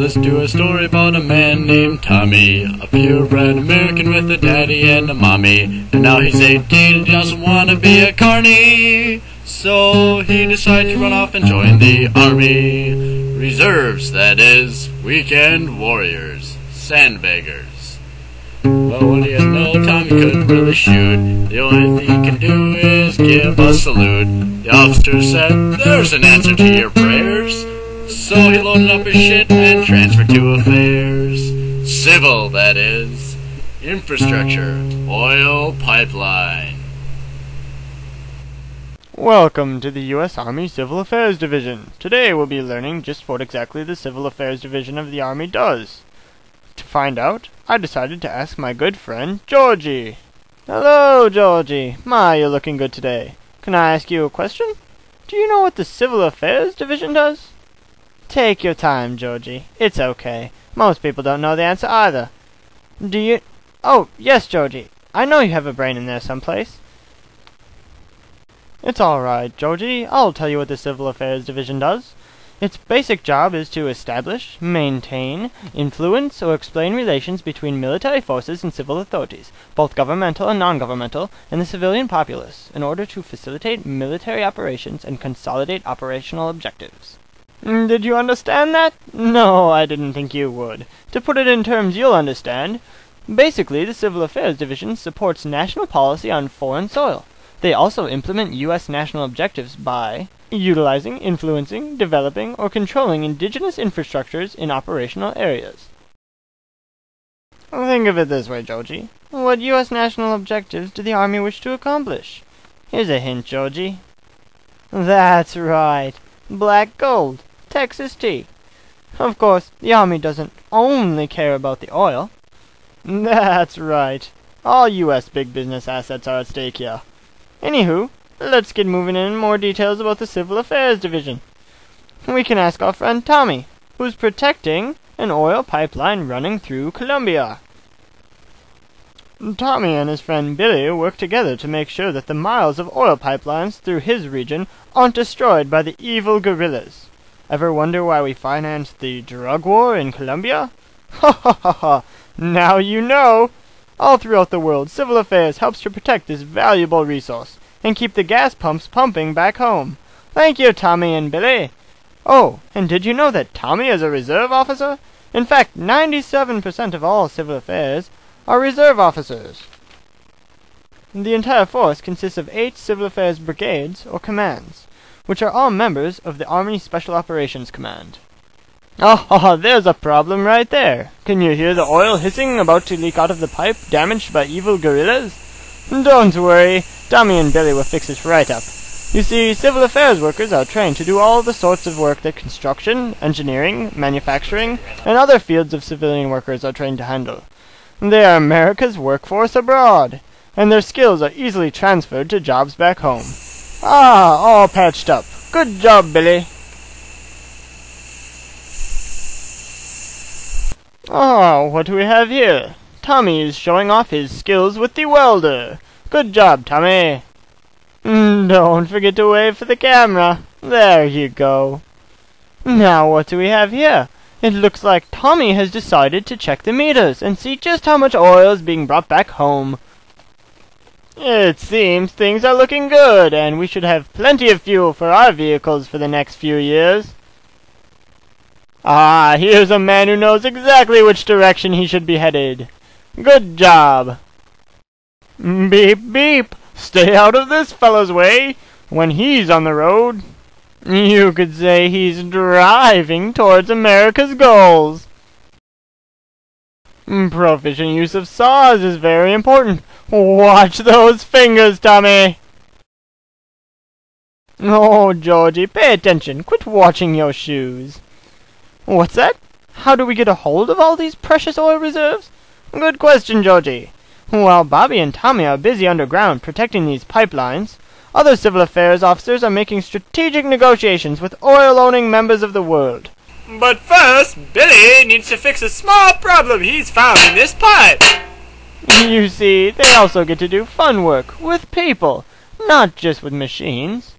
Let's do a story about a man named Tommy, a purebred American with a daddy and a mommy. And now he's 18 and doesn't want to be a carny, so he decides to run off and join the army. Reserves, that is. Weekend warriors. Sandbaggers. Well, what do you know, Tommy couldn't really shoot. The only thing he can do is give a salute. The officer said, "There's an answer to your prayers." So he loaded up his shit and transferred to affairs. Civil, that is. Infrastructure. Oil pipeline. Welcome to the U.S. Army Civil Affairs Division. Today we'll be learning just what exactly the Civil Affairs Division of the Army does. To find out, I decided to ask my good friend, Georgie. Hello, Georgie. My, you're looking good today. Can I ask you a question? Do you know what the Civil Affairs Division does? Take your time, Georgie. It's okay. Most people don't know the answer either. Do you... Oh, yes, Georgie. I know you have a brain in there someplace. It's alright, Georgie. I'll tell you what the Civil Affairs Division does. Its basic job is to establish, maintain, influence, or explain relations between military forces and civil authorities, both governmental and non-governmental, and the civilian populace, in order to facilitate military operations and consolidate operational objectives. Did you understand that? No, I didn't think you would. To put it in terms you'll understand, basically the Civil Affairs Division supports national policy on foreign soil. They also implement U.S. national objectives by utilizing, influencing, developing, or controlling indigenous infrastructures in operational areas. Think of it this way, Georgie. What U.S. national objectives do the Army wish to accomplish? Here's a hint, Georgie. That's right. Black gold. Texas tea. Of course, the Army doesn't only care about the oil. That's right. All U.S. big business assets are at stake here. Anywho, let's get moving in more details about the Civil Affairs Division. We can ask our friend Tommy, who's protecting an oil pipeline running through Colombia. Tommy and his friend Billy work together to make sure that the miles of oil pipelines through his region aren't destroyed by the evil guerrillas. Ever wonder why we financed the drug war in Colombia? Ha ha ha ha! Now you know! All throughout the world, civil affairs helps to protect this valuable resource and keep the gas pumps pumping back home. Thank you, Tommy and Billy. Oh, and did you know that Tommy is a reserve officer? In fact, 97% of all civil affairs are reserve officers. The entire force consists of 8 civil affairs brigades or commands, which are all members of the Army Special Operations Command. Oh, there's a problem right there. Can you hear the oil hissing about to leak out of the pipe damaged by evil guerrillas? Don't worry, Tommy and Billy will fix it right up. You see, civil affairs workers are trained to do all the sorts of work that construction, engineering, manufacturing, and other fields of civilian workers are trained to handle. They are America's workforce abroad, and their skills are easily transferred to jobs back home. Ah, all patched up. Good job, Billy. Oh, what do we have here? Tommy is showing off his skills with the welder. Good job, Tommy. Don't forget to wave for the camera. There you go. Now what do we have here? It looks like Tommy has decided to check the meters and see just how much oil is being brought back home. It seems things are looking good, and we should have plenty of fuel for our vehicles for the next few years. Ah, here's a man who knows exactly which direction he should be headed. Good job. Beep, beep. Stay out of this fellow's way when he's on the road. You could say he's driving towards America's goals. Proficient use of saws is very important. Watch those fingers, Tommy. Oh, Georgie, pay attention. Quit watching your shoes. What's that? How do we get a hold of all these precious oil reserves? Good question, Georgie. While Bobby and Tommy are busy underground protecting these pipelines, other civil affairs officers are making strategic negotiations with oil-owning members of the world. But first, Billy needs to fix a small problem he's found in this pipe. You see, they also get to do fun work with people, not just with machines.